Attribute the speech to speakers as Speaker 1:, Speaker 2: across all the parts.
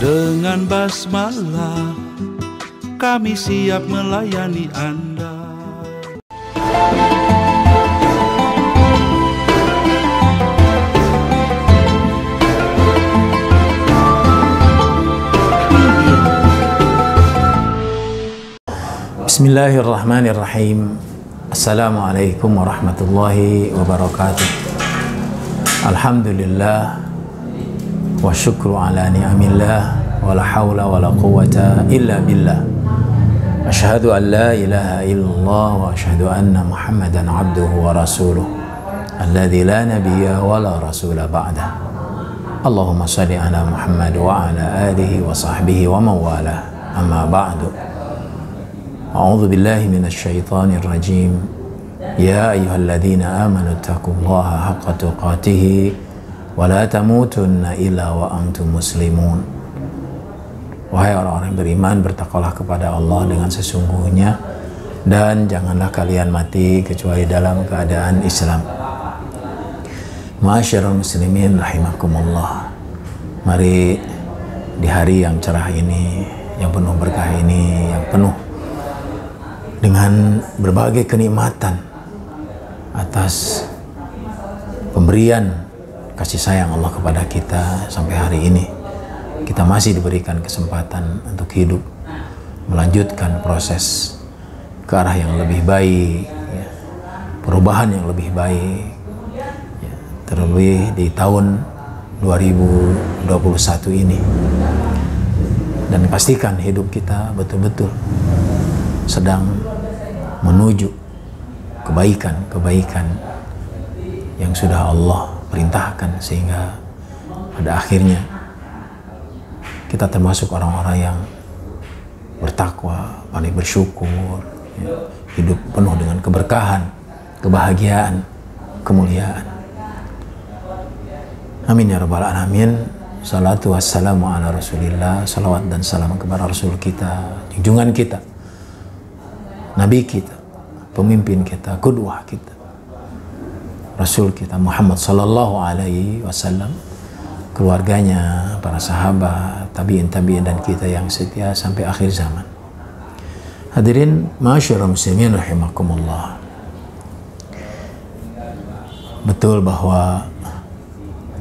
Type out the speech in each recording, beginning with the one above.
Speaker 1: Dengan basmalah kami siap melayani Anda.
Speaker 2: Bismillahirrahmanirrahim. Assalamualaikum warahmatullahi wabarakatuh. Alhamdulillah wa syukru ala ni'amillah wa la hawla wa la quwwata illa billah. Asyhadu an la ilaha illallah wa asyhadu anna Muhammadan abduhu wa rasuluh alladzi la nabiyya wa la rasula ba'dah. Allahumma shalli ala Muhammad wa ala alihi wa sahbihi wa man wala. Amma ba'du. A'udzu billahi minasy syaithanir rajim. Ya ayyuhalladzina amanu taqullaha haqqa tuqatih wa la tamutunna illa wa antum muslimun. Wahai orang-orang beriman, bertakwalah kepada Allah dengan sesungguhnya dan janganlah kalian mati kecuali dalam keadaan Islam. Ma'asyiral muslimin rahimakumullah. Mari di hari yang cerah ini, yang penuh berkah ini, yang penuh dengan berbagai kenikmatan atas pemberian kasih sayang Allah kepada kita sampai hari ini, kita masih diberikan kesempatan untuk hidup, melanjutkan proses ke arah yang lebih baik, ya, perubahan yang lebih baik, ya, terlebih di tahun 2021 ini. Dan pastikan hidup kita betul-betul sedang menuju kebaikan-kebaikan yang sudah Allah perintahkan, sehingga pada akhirnya kita termasuk orang-orang yang bertakwa, pandai bersyukur, ya, hidup penuh dengan keberkahan, kebahagiaan, kemuliaan. Amin ya rabbal alamin. Salatu wassalamu ala rasulillah. Salawat dan salam kepada Rasul kita, junjungan kita, Nabi kita, pemimpin kita, qudwah kita, Rasul kita Muhammad sallallahu alaihi wasallam, keluarganya, para sahabat, tabi'in dan kita yang setia sampai akhir zaman. Hadirin ma'asyiral muslimin rahimakumullah. Betul bahwa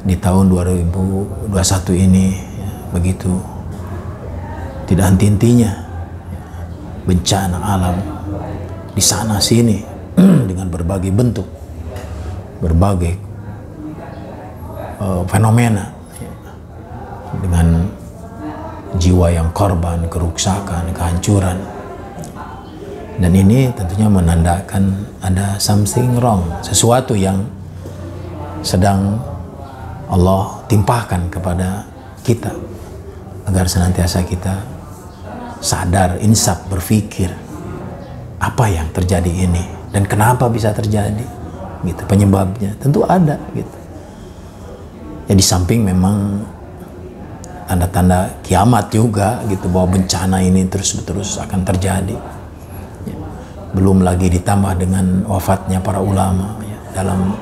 Speaker 2: di tahun 2021 ini, ya, begitu tidak henti-hentinya bencana alam di sana sini dengan berbagai bentuk, berbagai fenomena, ya, dengan jiwa yang korban, kerusakan, kehancuran. Dan ini tentunya menandakan ada something wrong, sesuatu yang sedang Allah timpahkan kepada kita agar senantiasa kita sadar, insaf, berpikir apa yang terjadi ini dan kenapa bisa terjadi, gitu. Penyebabnya tentu ada, gitu. Ya, di samping memang tanda-tanda kiamat juga, gitu, bahwa bencana ini terus-menerus akan terjadi, ya. Belum lagi ditambah dengan wafatnya para ulama, ya. Dalam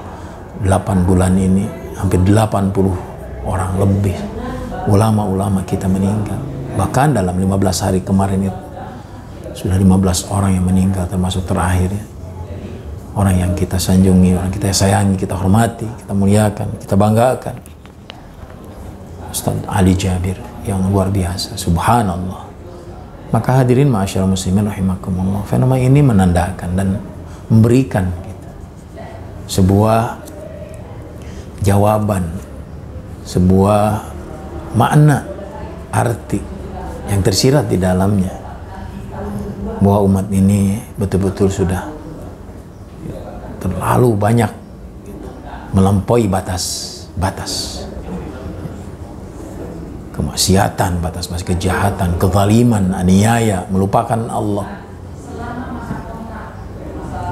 Speaker 2: 8 bulan ini hampir 80 orang lebih ulama-ulama kita meninggal. Bahkan dalam 15 hari kemarin itu sudah 15 orang yang meninggal, termasuk terakhir, ya, orang yang kita sanjungi, orang kita sayangi, kita hormati, kita muliakan, kita banggakan, Ustaz Ali Jabir, yang luar biasa, subhanallah. Maka hadirin ma'asyiral muslimin rahimakumullah, fenomena ini menandakan dan memberikan kita sebuah jawaban, sebuah makna, arti yang tersirat di dalamnya, bahwa umat ini betul-betul sudah terlalu banyak melampaui batas-batas kemaksiatan, batas-batas kejahatan, kezaliman, aniaya, melupakan Allah,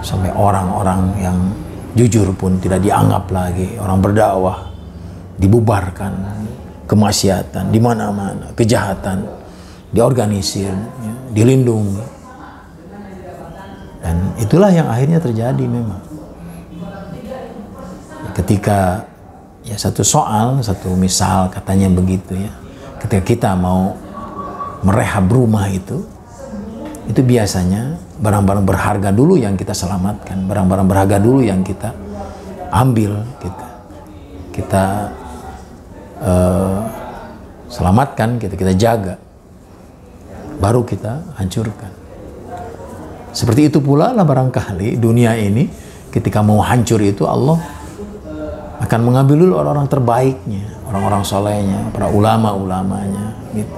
Speaker 2: sampai orang-orang yang jujur pun tidak dianggap lagi, orang berdakwah dibubarkan, kemaksiatan di mana-mana, kejahatan diorganisir, ya, dilindungi. Dan itulah yang akhirnya terjadi memang. Ketika ya satu soal, satu misal katanya begitu ya, ketika kita mau merehab rumah itu biasanya barang-barang berharga dulu yang kita selamatkan, barang-barang berharga dulu yang kita ambil, kita selamatkan, kita jaga, baru kita hancurkan. Seperti itu pula lah barangkali dunia ini ketika mau hancur itu Allah akan mengambil dulu orang-orang terbaiknya, orang-orang solehnya, para ulama-ulamanya, gitu.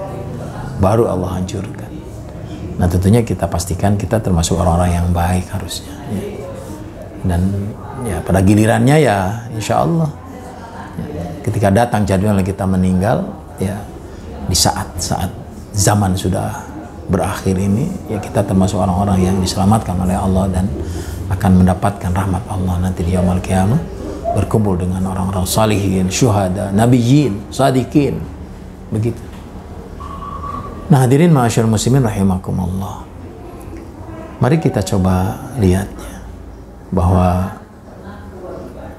Speaker 2: Baru Allah hancurkan. Nah tentunya kita pastikan kita termasuk orang-orang yang baik harusnya. Ya. Dan ya pada gilirannya ya insya Allah ketika datang jadwal kita meninggal, ya di saat-saat zaman sudah berakhir ini, ya kita termasuk orang-orang yang diselamatkan oleh Allah dan akan mendapatkan rahmat Allah nanti di yaumul qiyamah, berkumpul dengan orang-orang salihin, syuhada, nabiyyin, sadiqin, begitu. Nah hadirin ma'asyiral muslimin rahimakumullah, mari kita coba lihatnya bahwa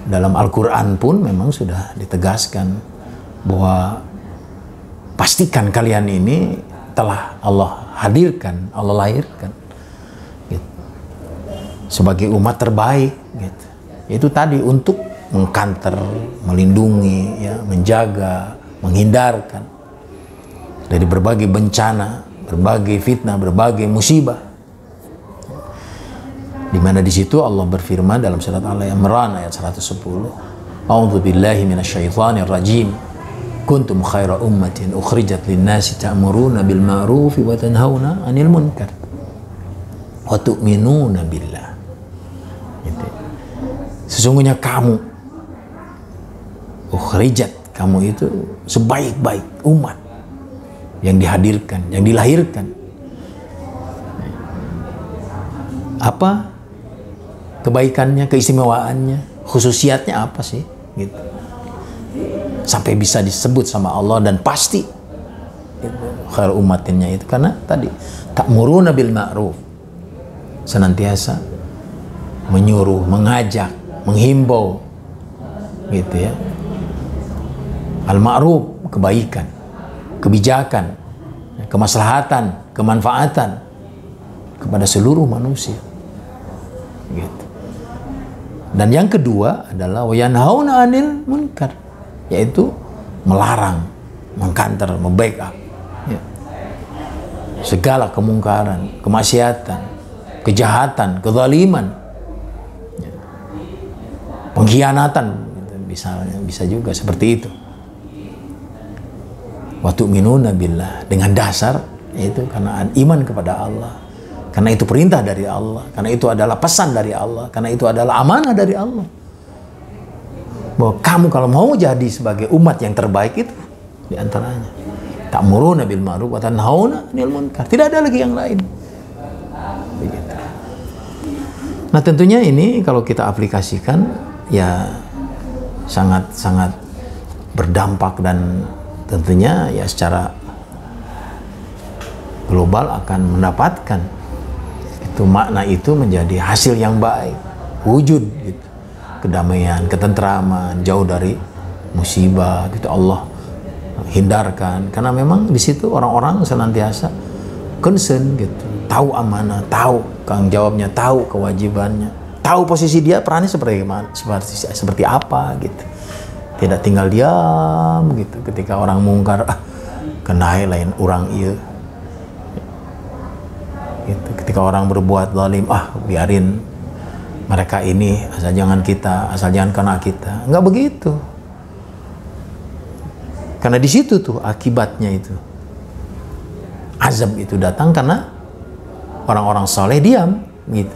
Speaker 2: dalam Al-Quran pun memang sudah ditegaskan bahwa pastikan kalian ini telah Allah hadirkan, Allah lahirkan gitu, sebagai umat terbaik gitu. Itu tadi untuk mengkanter, melindungi, ya, menjaga, menghindarkan dari berbagai bencana, berbagai fitnah, berbagai musibah. Di mana di situ Allah berfirman dalam surat Al-Imran ayat 110, A'udzubillahi minasyaitonir rajim. Kuntum khaira ummatin ukhrijat linnasi ta'muruna bil ma'rufi wa tanhauna 'anil munkar wa tu'minuna billah. Gitu. Sesungguhnya kamu ukhrijat, kamu itu sebaik-baik umat yang dihadirkan, yang dilahirkan. Apa kebaikannya, keistimewaannya, khususiatnya apa sih? Gitu. Sampai bisa disebut sama Allah dan pasti khair umatinnya itu karena tadi ta'muruna bil ma'ruf, senantiasa menyuruh, mengajak, menghimbau, gitu ya. Al ma'ruf, kebaikan, kebijakan, kemaslahatan, kemanfaatan kepada seluruh manusia, gitu. Dan yang kedua adalah wa yanhauna 'anil munkar, yaitu melarang, mengkanter, membackup ya, segala kemungkaran, kemaksiatan, kejahatan, kezaliman, ya, pengkhianatan, misalnya bisa juga seperti itu. Wa tu'minuna billah, dengan dasar yaitu karena iman kepada Allah, karena itu perintah dari Allah, karena itu adalah pesan dari Allah, karena itu adalah amanah dari Allah. Bahwa kamu kalau mau jadi sebagai umat yang terbaik itu diantaranya ta'muruna bil ma'ruf wa tanhauna 'anil munkar. Tidak ada lagi yang lain. Begitu. Nah tentunya ini kalau kita aplikasikan ya sangat-sangat berdampak dan tentunya ya secara global akan mendapatkan itu makna itu menjadi hasil yang baik, wujud gitu. Kedamaian, ketentraman, jauh dari musibah, gitu Allah hindarkan. Karena memang di situ orang-orang senantiasa concern, gitu, tahu amanah, tahu tanggung jawabnya, tahu kewajibannya, tahu posisi dia perannya seperti apa, gitu. Tidak tinggal diam, gitu. Ketika orang mungkar, kenai lain orang iya. Gitu. Ketika orang berbuat zalim, biarin mereka ini, asal jangan kita, asal jangan kena kita. Enggak begitu. Karena di situ tuh akibatnya itu. Azab itu datang karena orang-orang soleh diam, gitu.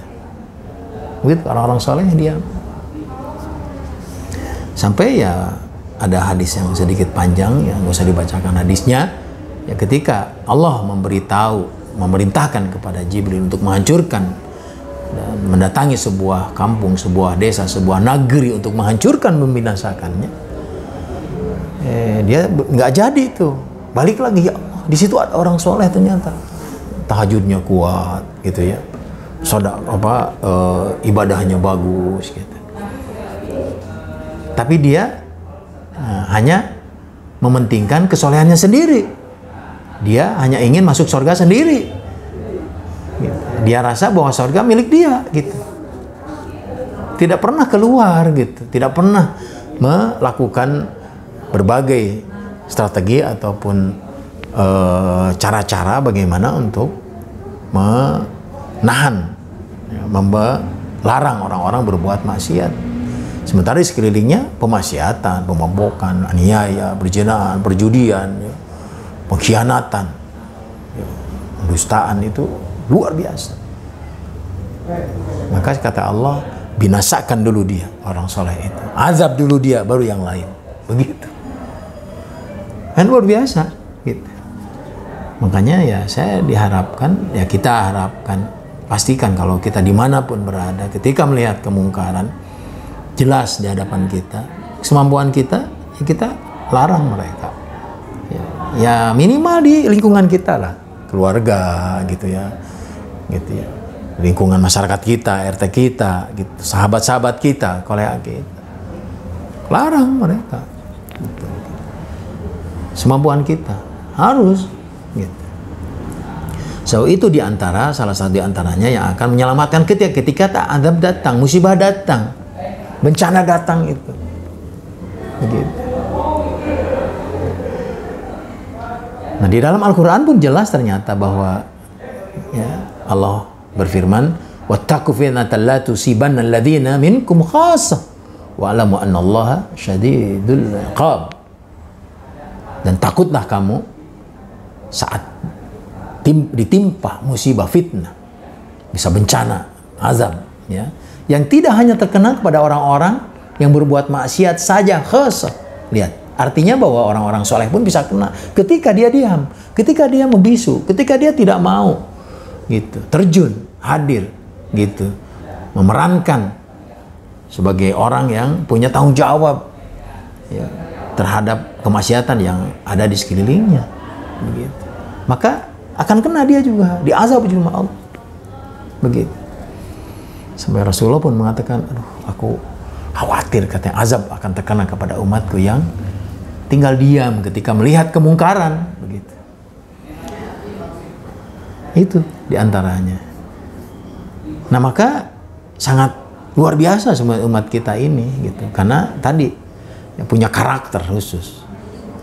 Speaker 2: Begitu, orang-orang soleh diam. Sampai ya ada hadis yang sedikit panjang, yang nggak usah dibacakan hadisnya. Ya ketika Allah memerintahkan kepada Jibril untuk menghancurkan dan mendatangi sebuah kampung, sebuah desa, sebuah negeri untuk menghancurkan, membinasakannya, dia nggak jadi itu. Balik lagi, ya Allah, di situ ada orang soleh ternyata, tahajudnya kuat, gitu ya, ibadahnya bagus, gitu. Tapi dia hanya mementingkan kesolehannya sendiri. Dia hanya ingin masuk surga sendiri. Dia rasa bahwa surga milik dia gitu. Tidak pernah keluar gitu, tidak pernah melakukan berbagai strategi ataupun cara-cara bagaimana untuk menahan, melarang orang-orang berbuat maksiat. Sementara di sekelilingnya pemaksiatan, pemabaukan, aniaya, perzinahan, perjudian, pengkhianatan, pendustaan itu luar biasa. Maka kata Allah, binasakan dulu dia, orang soleh itu. Azab dulu dia, baru yang lain. Begitu. Kan luar biasa. Gitu. Makanya ya saya diharapkan, ya kita harapkan, pastikan kalau kita dimanapun berada, ketika melihat kemungkaran, jelas di hadapan kita, semampuan kita, ya kita larang mereka. Ya minimal di lingkungan kita lah, keluarga gitu ya. Gitu ya. Lingkungan masyarakat kita, RT kita, gitu, sahabat-sahabat kita, kolega kita, larang mereka. Gitu. Semampuan kita harus, gitu. So itu diantara salah satu diantaranya yang akan menyelamatkan ketika tak azab datang, musibah datang, bencana datang itu. Begitu. Nah di dalam Al-Quran pun jelas ternyata bahwa ya, Allah berfirman, wattaqu fitnatan la tusibanna alladziina minkum khassah wa alamu annallaha syadidul iqab. Dan takutlah kamu saat ditimpa musibah fitnah, bisa bencana, azab, ya, yang tidak hanya terkena kepada orang-orang yang berbuat maksiat saja, khassah. Lihat, artinya bahwa orang-orang soleh pun bisa kena ketika dia diam, ketika dia membisu, ketika dia tidak mau gitu, terjun, hadir gitu, memerankan sebagai orang yang punya tanggung jawab ya, terhadap kemaksiatan yang ada di sekelilingnya begitu. Maka akan kena dia juga, diazab juga sama Allah begitu. Sampai Rasulullah pun mengatakan, aduh aku khawatir katanya azab akan terkena kepada umatku yang tinggal diam ketika melihat kemungkaran begitu. Itu diantaranya. Nah maka sangat luar biasa semua umat kita ini gitu, karena tadi ya, punya karakter khusus.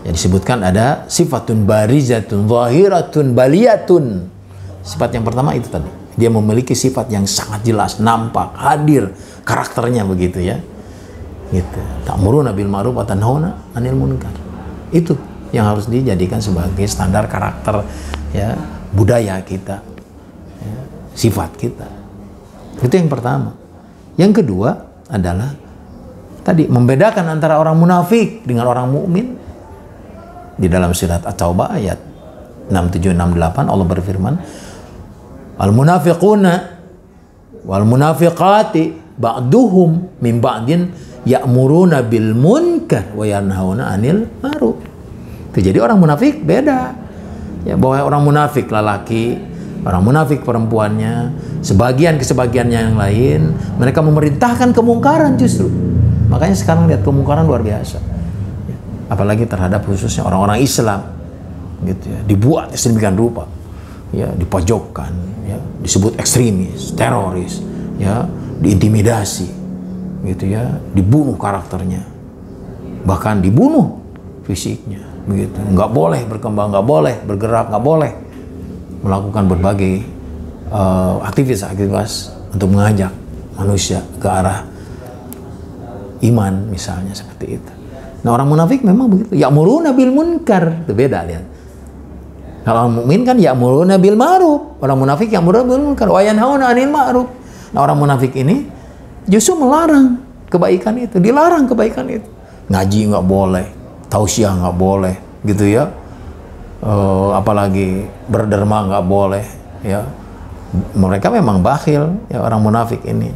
Speaker 2: Yang disebutkan ada sifatun barizatun zahiratun baliyatun. Sifat yang pertama itu tadi, dia memiliki sifat yang sangat jelas, nampak, hadir, karakternya begitu ya. Gitu. Ta'muruna bil ma'ruf wa tanhauna 'anil munkar. Itu yang harus dijadikan sebagai standar karakter ya, budaya kita, ya, sifat kita. Itu yang pertama. Yang kedua adalah tadi membedakan antara orang munafik dengan orang mukmin. Di dalam surat At-Taubah ayat 67-68 Allah berfirman, al-munafiquna wal munafiqati ba'duhum min ba'din ya'muruna bil munkar wa yanhauna 'anil ma'ruf. Jadi orang munafik beda. Ya, bahwa orang munafik lelaki, orang munafik perempuannya, sebagian ke sebagiannya yang lain, mereka memerintahkan kemungkaran justru. Makanya sekarang lihat kemungkaran luar biasa. Ya, apalagi terhadap khususnya orang-orang Islam, gitu ya, dibuat sedemikian rupa, ya, dipojokkan, ya, disebut ekstremis, teroris, ya, diintimidasi, gitu ya, dibunuh karakternya, bahkan dibunuh fisiknya, begitu. Nggak boleh berkembang, nggak boleh bergerak, nggak boleh melakukan berbagai aktivitas untuk mengajak manusia ke arah iman misalnya seperti itu. Nah orang munafik memang begitu. Ya'muruna bil munkar, itu beda lihat. Kalau orang mukmin kan ya'muruna bil ma'ruf, orang munafik ya'muruna bil munkar wa yanhauna 'anil ma'ruf. Nah orang munafik ini justru melarang kebaikan itu, dilarang kebaikan itu. Ngaji nggak boleh, tausiah nggak boleh, gitu ya. Apalagi berderma nggak boleh, ya. Mereka memang bakhil, ya orang munafik ini.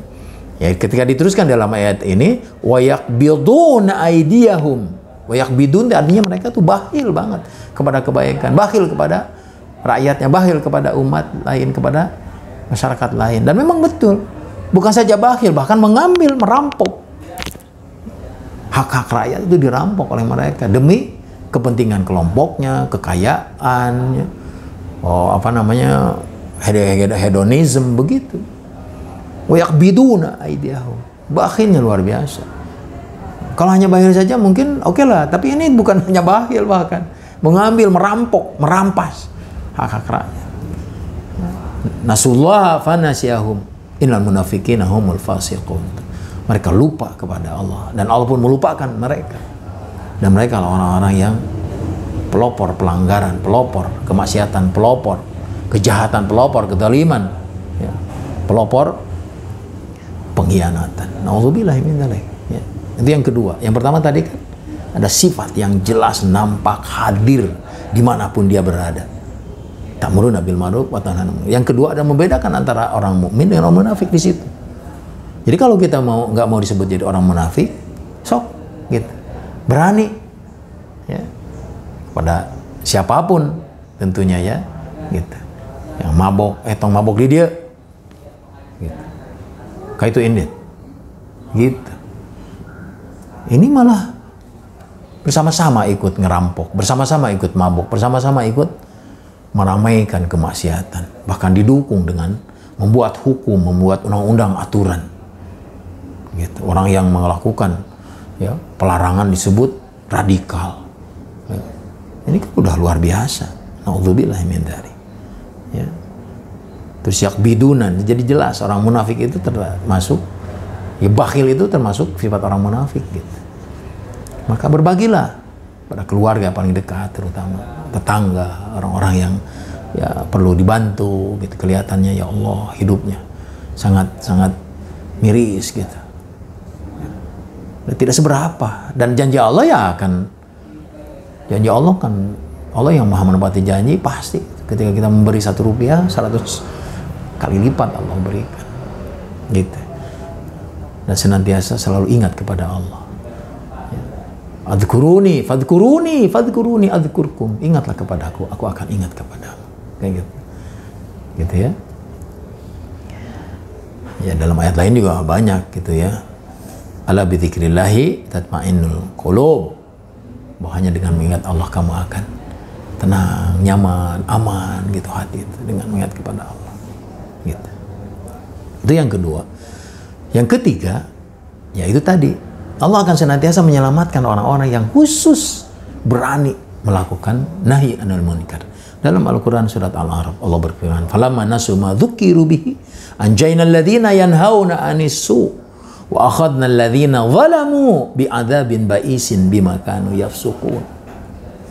Speaker 2: Ya ketika diteruskan dalam ayat ini, wa yaqbiduna aydiyahum. Wa yaqbidun artinya mereka tuh bakhil banget kepada kebaikan, bakhil kepada rakyatnya, bakhil kepada umat lain, kepada masyarakat lain. Dan memang betul, bukan saja bakhil, bahkan mengambil, merampok. Hak-hak rakyat itu dirampok oleh mereka demi kepentingan kelompoknya, kekayaan, hedonism begitu. Wa yaqbiduna aydiyahum. Bakhilnya luar biasa. Kalau hanya bakhil saja mungkin oke lah, tapi ini bukan hanya bakhil, bahkan mengambil, merampok, merampas hak-hak rakyat. Nasullah fanasiyahum innal munafiqina humul fasiqun. Mereka lupa kepada Allah dan Allah pun melupakan mereka. Dan mereka adalah orang-orang yang pelopor pelanggaran, pelopor kemaksiatan, pelopor kejahatan, pelopor kezaliman, ya, pelopor pengkhianatan. Nauzubillahi min dzalik. Ya. Itu yang kedua. Yang pertama tadi kan ada sifat yang jelas nampak hadir dimanapun dia berada. Ta'muruna bil ma'ruf wa tanhauna 'anil munkar. Yang kedua ada membedakan antara orang mukmin dengan orang munafik di situ. Jadi kalau kita nggak mau disebut jadi orang munafik, sok gitu. Berani ya pada siapapun tentunya ya gitu. Yang mabok, tong mabok di dia gitu. Kayak itu indit gitu. Ini malah bersama-sama ikut ngerampok, bersama-sama ikut mabok, bersama-sama ikut meramaikan kemaksiatan, bahkan didukung dengan membuat hukum, membuat undang-undang aturan gitu. Orang yang melakukan ya pelarangan disebut radikal ya. Ini kan udah luar biasa. Nauzubillahi min dzalik ya. Terus yakbidunan, jadi jelas orang munafik itu termasuk ya, bakhil itu termasuk sifat orang munafik gitu. Maka berbagilah pada keluarga paling dekat, terutama tetangga, orang-orang yang ya perlu dibantu gitu. Kelihatannya ya Allah hidupnya sangat miris gitu. Tidak seberapa, dan janji Allah ya akan, janji Allah kan, Allah yang maha menepati janji pasti. Ketika kita memberi 1 rupiah 100 kali lipat Allah berikan gitu. Dan senantiasa selalu ingat kepada Allah ya. Adkuruni fadkuruni fadkuruni adkurkum. Ingatlah kepada aku akan ingat kepadamu, kayak gitu gitu ya. Ya dalam ayat lain juga banyak gitu ya. Ala bidzikrillahi tatmainnul qulub. Bahwa hanya dengan mengingat Allah kamu akan tenang, nyaman, aman gitu hati itu, dengan mengingat kepada Allah. Gitu. Itu yang kedua. Yang ketiga, ya itu tadi, Allah akan senantiasa menyelamatkan orang-orang yang khusus berani melakukan nahi anil munkar. Dalam Al-Quran surat Al-A'raf Allah berfirman, falamma nasu ma dzukiru bihi anjaynal ladzina yanhauna anis su' wa akhadna alladhina zalamu bi'adzabin ba'isin bima kanu yafsukun.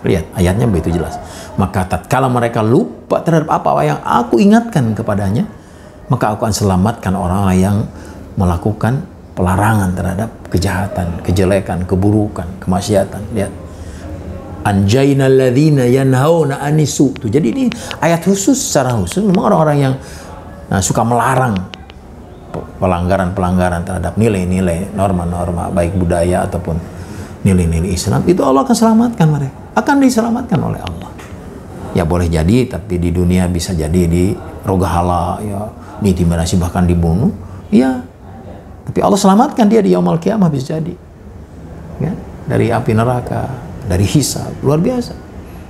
Speaker 2: Lihat ayatnya begitu jelas. Maka tatkala mereka lupa terhadap apa yang aku ingatkan kepadanya, maka aku akan selamatkan orang-orang yang melakukan pelarangan terhadap kejahatan, kejelekan, keburukan, kemaksiatan. Lihat, anjaynal ladzina yanhauna anisu. Jadi ini ayat khusus, secara khusus memang orang-orang yang suka melarang pelanggaran-pelanggaran terhadap nilai-nilai, norma-norma baik budaya ataupun nilai-nilai Islam, itu Allah akan selamatkan mereka, akan diselamatkan oleh Allah. Ya boleh jadi, tapi di dunia bisa jadi di rogahala, ya diintimidasi bahkan dibunuh, ya. Tapi Allah selamatkan dia di yaumul qiyamah, bisa jadi, ya, dari api neraka, dari hisab, luar biasa.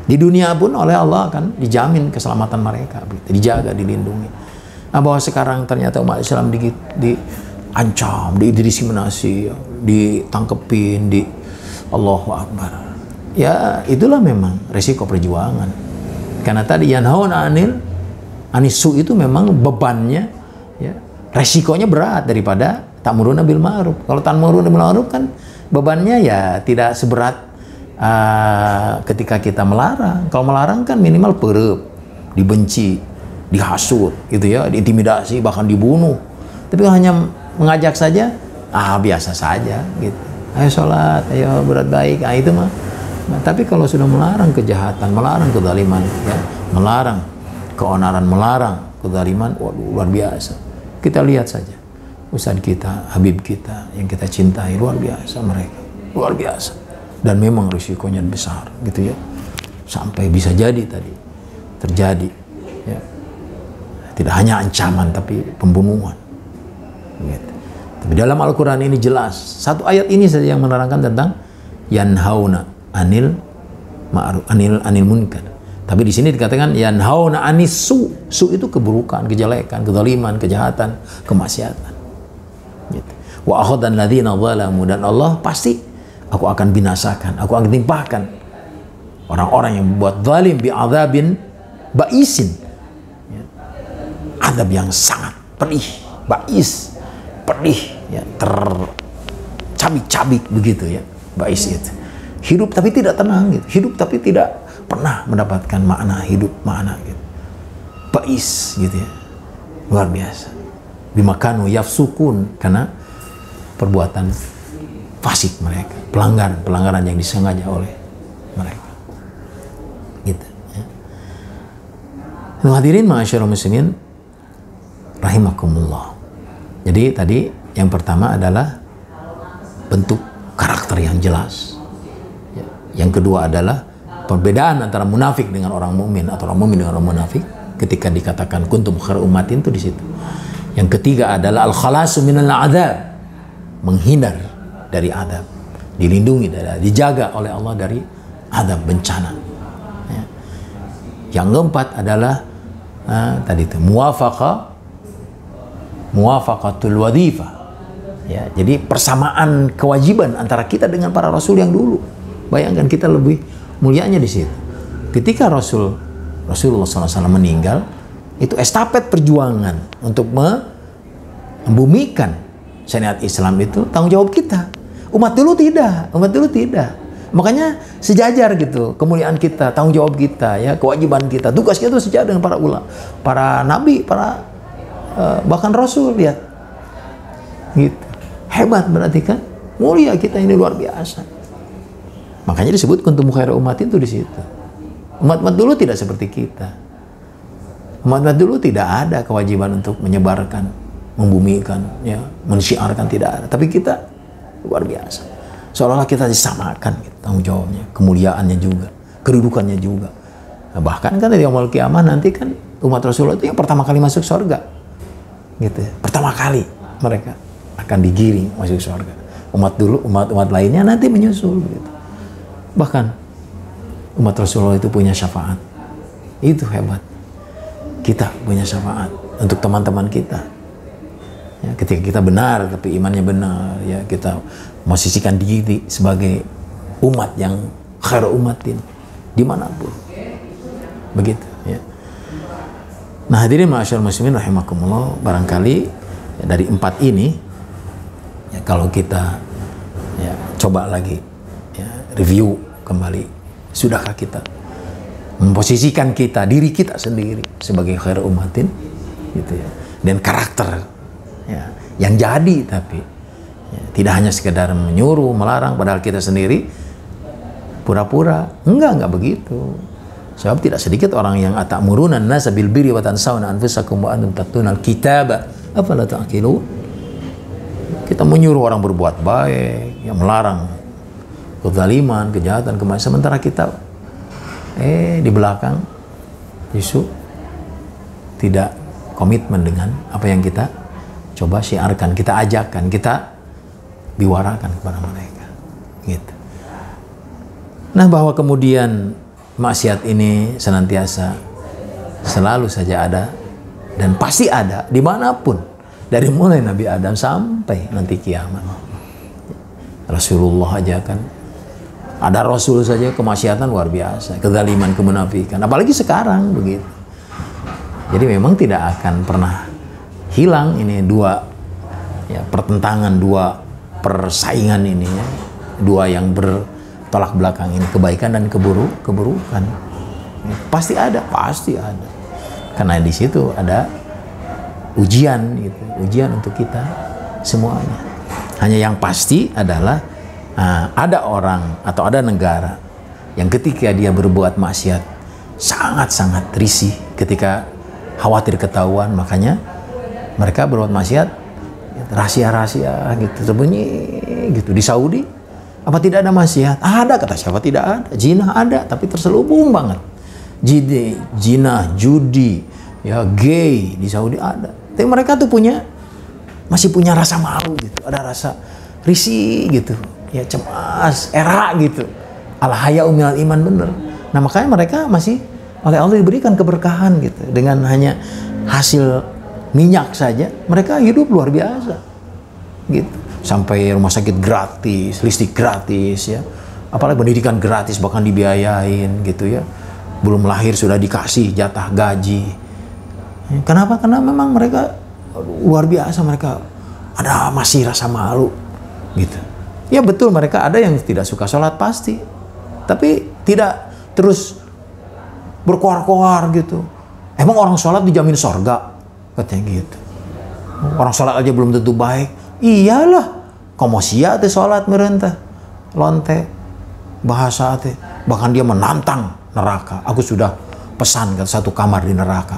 Speaker 2: Di dunia pun oleh Allah akan dijamin keselamatan mereka, dijaga, dilindungi. Nah, bahwa sekarang ternyata umat Islam diancam, didiskriminasi, ditangkepin, Allahu Akbar. Ya itulah memang resiko perjuangan. Karena tadi yanhauna anil anisu itu memang bebannya, ya, resikonya berat daripada ta'muruna bil ma'ruf. Kalau ta'muruna bil ma'ruf kan bebannya ya tidak seberat ketika kita melarang. Kalau melarang kan minimal perep, dibenci, dihasut gitu ya, diintimidasi, bahkan dibunuh. Tapi kalau hanya mengajak saja, biasa saja gitu. Ayo sholat, ayo berat baik, itu mah. Nah, tapi kalau sudah melarang kejahatan, melarang kezaliman, ya, melarang keonaran, melarang kezaliman, waduh, luar biasa. Kita lihat saja ustadz kita, habib kita yang kita cintai, luar biasa mereka, luar biasa. Dan memang risikonya besar gitu ya, sampai bisa jadi tadi terjadi, ya, tidak hanya ancaman tapi pembunuhan gitu. Tapi dalam Al-Quran ini jelas, satu ayat ini saja yang menerangkan tentang yanhauna anil ma'ruf anil munkar. Tapi di sini dikatakan yanhauna anis su itu keburukan, kejelekan, kezaliman, kejahatan, kemaksiatan. Gitu. Wa akhadhan ladzina zalamu, dan Allah pasti aku akan binasakan, aku akan timpahkan orang-orang yang membuat zalim bi'adzabin ba'isin. Ya. Azab yang sangat pedih, ba'is, pedih, ya, tercabik-cabik begitu ya, ba'is itu. Hidup tapi tidak tenang gitu, hidup tapi tidak pernah mendapatkan makna hidup, makna gitu. Ba'is gitu ya. Luar biasa. Bimakanu yafsukun, karena perbuatan fasik mereka, pelanggaran yang disengaja oleh mereka. Gitu ya. Hadirin ma'asyiral muslimin rahimakumullah. Jadi tadi yang pertama adalah bentuk karakter yang jelas. Ya. Yang kedua adalah perbedaan antara munafik dengan orang mukmin atau orang mukmin dengan orang munafik ketika dikatakan kuntum khairu ummatin itu di situ. Yang ketiga adalah al-khalasu minal adzab, menghindar dari adab, dilindungi dari, dijaga oleh Allah dari adab bencana. Ya. Yang keempat adalah tadi itu muwafaqatul wadhifah. Ya, jadi persamaan kewajiban antara kita dengan para rasul yang dulu. Bayangkan kita lebih mulianya di situ. Ketika Rasulullah SAW meninggal, itu estafet perjuangan untuk membumikan syariat Islam itu tanggung jawab kita. Umat dulu tidak. Makanya sejajar gitu kemuliaan kita, tanggung jawab kita, ya, kewajiban kita, tugas kita itu sejajar dengan para ulama, para nabi, para bahkan rasul, lihat. Gitu. Hebat berarti kan? Mulia kita ini, luar biasa. Makanya disebut kuntum khairu ummatin itu di situ. Umat-umat dulu tidak seperti kita. Umat-umat dulu tidak ada kewajiban untuk menyebarkan, membumikan, ya, mensyiarkan, tidak ada. Tapi kita luar biasa. Seolah-olah kita disamakan gitu, tanggung jawabnya, kemuliaannya juga, kedudukannya juga. Nah, bahkan kan di yaumul kiamah nanti kan umat Rasulullah itu yang pertama kali masuk surga. Gitu ya. Pertama kali mereka akan digiring masuk surga. Umat dulu, umat lainnya nanti menyusul gitu. Bahkan umat Rasulullah itu punya syafaat. Itu hebat. Kita punya syafaat untuk teman-teman kita. Ya, ketika kita benar tapi imannya benar, ya, kita posisikan diri sebagai umat yang khairu ummatin dimanapun. Begitu ya. Nah, hadirin ma'asyiral muslimin rahimakumullah, barangkali ya, dari 4 ini ya, kalau kita ya, coba lagi ya, review kembali, sudahkah kita memposisikan kita, diri kita sendiri sebagai khairu ummatin gitu ya, dan karakter ya, yang jadi, tapi ya, tidak hanya sekedar menyuruh, melarang, padahal kita sendiri pura-pura enggak begitu. Sebab tidak sedikit orang yang atamuruna an-nasa bil birri wa tansawna anfusakum wa antum tatlunal kitaba afala ta'qilun. Kita menyuruh orang berbuat baik, yang melarang kezaliman, kejahatan, kemaksiatan, sementara kita di belakang justru tidak komitmen dengan apa yang kita coba syiarkan, kita ajarkan, kita biwarakan kepada mereka. Gitu. Nah, bahwa kemudian maksiat ini senantiasa selalu saja ada dan pasti ada dimanapun, dari mulai Nabi Adam sampai nanti kiamat. Rasulullah aja kan, ada Rasul saja kemaksiatan luar biasa, kezaliman, kemunafikan, apalagi sekarang begitu. Jadi memang tidak akan pernah hilang ini dua ya, pertentangan, dua persaingan ini ya, dua yang bertolak belakang ini, kebaikan dan keburukan. Pasti ada. Karena di situ ada ujian gitu, ujian untuk kita semuanya. Hanya yang pasti adalah ada orang atau ada negara yang ketika dia berbuat maksiat sangat-sangat risih ketika khawatir ketahuan, makanya mereka berbuat maksiat rahasia-rahasia gitu, tersembunyi gitu. Di Saudi apa tidak ada maksiat? Ada, kata siapa tidak ada. Zina ada, tapi terselubung banget. Zina, judi, ya, gay di Saudi ada. Tapi mereka tuh masih punya rasa malu gitu, ada rasa risih gitu, ya, cemas, era gitu. Al-haya'u minal iman, bener. Nah makanya mereka masih oleh Allah diberikan keberkahan gitu. Dengan hanya hasil minyak saja, mereka hidup luar biasa gitu. Sampai rumah sakit gratis, listrik gratis ya. Apalagi pendidikan gratis, bahkan dibiayain gitu ya. Belum lahir sudah dikasih jatah gaji. Kenapa? Karena memang mereka luar biasa, mereka ada masih rasa malu gitu. Ya betul, mereka ada yang tidak suka sholat pasti, tapi tidak terus berkoar-koar gitu. Emang orang sholat dijamin sorga? Katanya gitu. Orang sholat aja belum tentu baik. Iyalah, komo sia teh sholat merentah, lonte, bahasa teh. Bahkan dia menantang neraka. Aku sudah pesan ke satu kamar di neraka.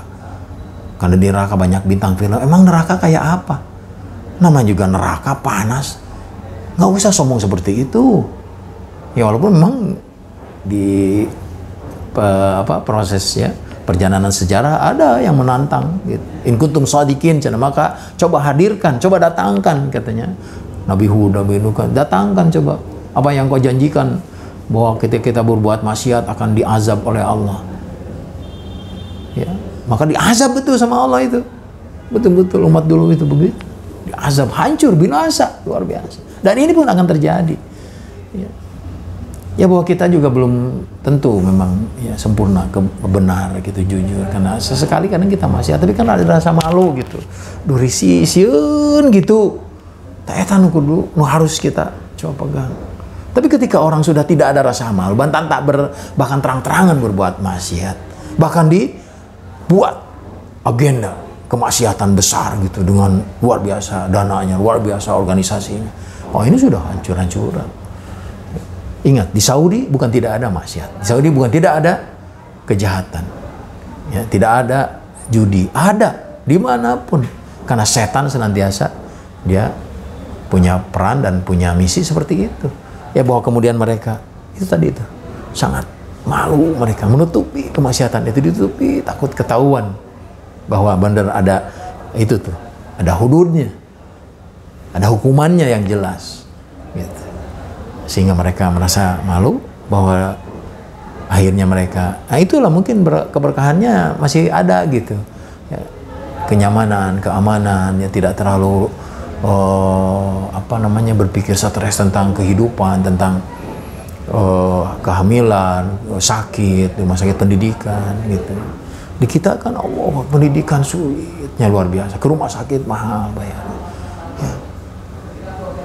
Speaker 2: Karena di neraka banyak bintang film. Emang neraka kayak apa? Namanya juga neraka panas. Nggak usah sombong seperti itu. Ya walaupun memang di prosesnya perjalanan sejarah ada yang menantang gitu. In kuntum shadiqin, maka coba hadirkan, coba datangkan katanya. Nabi Hud, Nabi Nuh, datangkan coba apa yang kau janjikan bahwa ketika kita berbuat maksiat akan diazab oleh Allah. Ya, maka diazab betul sama Allah itu. Betul-betul umat dulu itu begitu. Diazab, hancur, binasa, luar biasa. Dan ini pun akan terjadi. Ya. Ya bahwa kita juga belum tentu memang ya sempurna, benar gitu, jujur, karena sesekali kadang kita masih, tapi kan ada rasa malu gitu, durisi siun gitu, taetan kudu nu harus kita coba pegang. Tapi ketika orang sudah tidak ada rasa malu, bahkan terang-terangan berbuat maksiat, bahkan dibuat agenda kemaksiatan besar gitu dengan luar biasa dananya, luar biasa organisasinya, oh ini sudah hancur-hancuran. Ingat, di Saudi bukan tidak ada maksiat. Di Saudi bukan tidak ada kejahatan. Ya, tidak ada judi. Ada dimanapun. Karena setan senantiasa dia punya peran dan punya misi seperti itu. Ya bahwa kemudian mereka itu tadi itu sangat malu, mereka menutupi kemaksiatan itu, ditutupi takut ketahuan bahwa benar ada itu tuh, ada hududnya, ada hukumannya yang jelas. Gitu. Sehingga mereka merasa malu bahwa akhirnya mereka, nah itulah mungkin keberkahannya masih ada gitu ya, kenyamanan, keamanan, ya tidak terlalu berpikir stres tentang kehidupan, tentang kehamilan, sakit, rumah sakit pendidikan gitu. Di kita kan Allah, pendidikan sulitnya luar biasa, ke rumah sakit mahal bayar ya.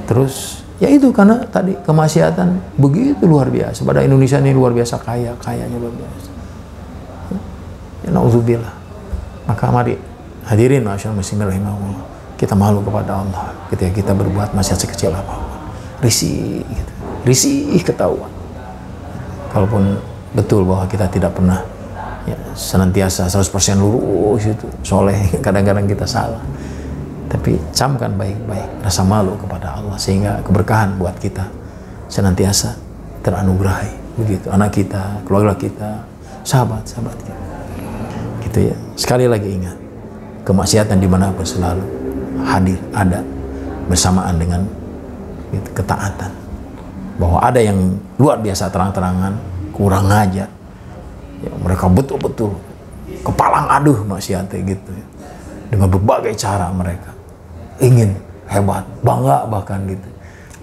Speaker 2: Terus ya itu karena tadi kemaksiatan begitu luar biasa. Pada Indonesia ini luar biasa kayanya luar biasa. Ya na'udzubillah. Maka mari hadirin masyaallah muslimin rahimahullah, kita malu kepada Allah ketika kita berbuat maksiat sekecil apapun. Risih gitu. Risih ketahuan. Kalaupun betul bahwa kita tidak pernah ya, senantiasa 100% lurus itu, soleh, kadang-kadang kita salah. Tapi camkan baik-baik rasa malu kepada Allah sehingga keberkahan buat kita senantiasa teranugerahi begitu, anak kita, keluarga kita, sahabat-sahabat kita. Gitu ya. Sekali lagi ingat, kemaksiatan dimanapun selalu hadir, ada bersamaan dengan gitu, ketaatan. Bahwa ada yang luar biasa terang-terangan, kurang ajar. Ya, mereka betul-betul kepalang aduh maksiatnya gitu ya. Dengan berbagai cara mereka ingin hebat, bangga bahkan gitu.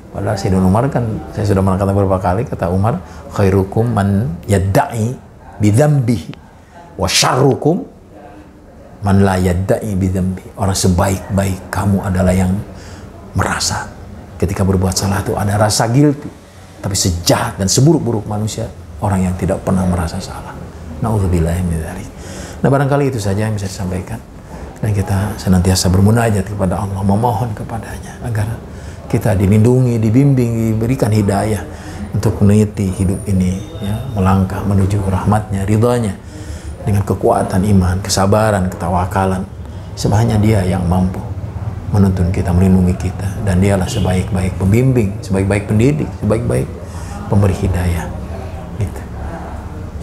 Speaker 2: Padahal Sayyidina Umar kan, saya sudah mengatakan beberapa kali, kata Umar, khairukum man yadda'i bidzambihi wa syarrukum man la yadda'i bidzambihi. Orang sebaik-baik kamu adalah yang merasa ketika berbuat salah itu ada rasa guilty. Tapi sejahat dan seburuk-buruk manusia orang yang tidak pernah merasa salah. Na'udzubillahi min dzalik. Nah, barangkali itu saja yang bisa disampaikan. Dan kita senantiasa bermunajat kepada Allah, memohon kepadanya agar kita dilindungi, dibimbing, diberikan hidayah untuk meniti hidup ini, ya, melangkah menuju rahmatnya, ridhanya dengan kekuatan iman, kesabaran, ketawakalan. Sebenarnya Dia yang mampu menuntun kita, melindungi kita, dan Dialah sebaik-baik pembimbing, sebaik-baik pendidik, sebaik-baik pemberi hidayah. Gitu.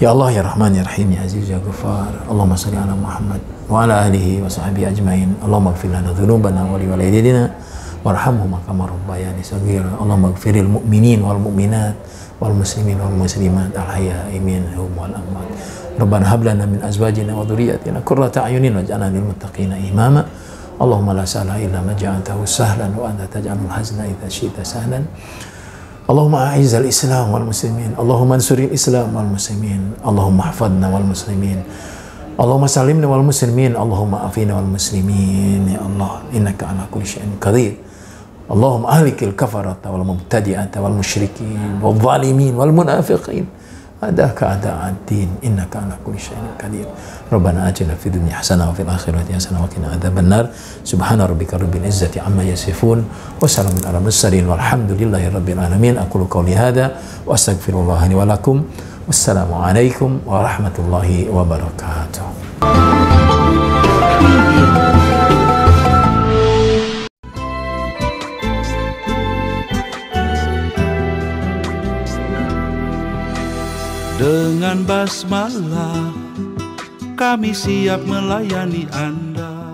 Speaker 2: Ya Allah, ya Rahman, ya Rahim, ya Aziz, ya Ghafar. Allahumma shalli ala Muhammad wa ala alihi wa sahbihi ajmain. Allahumma ighfir lana dzunubana wa li walidina warhamhum kama rabbayani shaghira. Allahumma ighfiril mu'minin wal mu'minat wal muslimin wal muslimat al-ahya'i minhum wal amwat. Rabbana hab lana min azwajina wa dhurriyyatina qurrata a'yunin waj'alna lil muttaqina imama. Allahumma la sahla illa ma ja'altahu sahlan wa anta taj'alul hazna idza syi'ta sahlan. Allahumma a'izzal Islam wal muslimin. Allahumma ansuril Islam wal muslimin. Allahumma hafadna wal muslimin. Allahumma salimna wal muslimin. Allahumma afina wal muslimin. Ya Allah, innaka ala kulli syai'in qadir. Allahumma ahlikil kafarata wal mubtadi'ata wal musyrikin wal zalimin wal munafiqin. Adaka ada'ad-din, innaka ala kulli syai'in qadir. Rabbana atina fid dunya hasanah wa fil akhirati hasanah wa qina adzabannar. Subhana rabbika rabbil izzati amma yasifun wa salamun alal mursalin walhamdulillahi rabbil alamin. Aqulu qawli hadza wa astaghfirullah li wa lakum. Wassalamu alaikum warahmatullahi wabarakatuh.
Speaker 1: Dengan basmalah kami siap melayani Anda.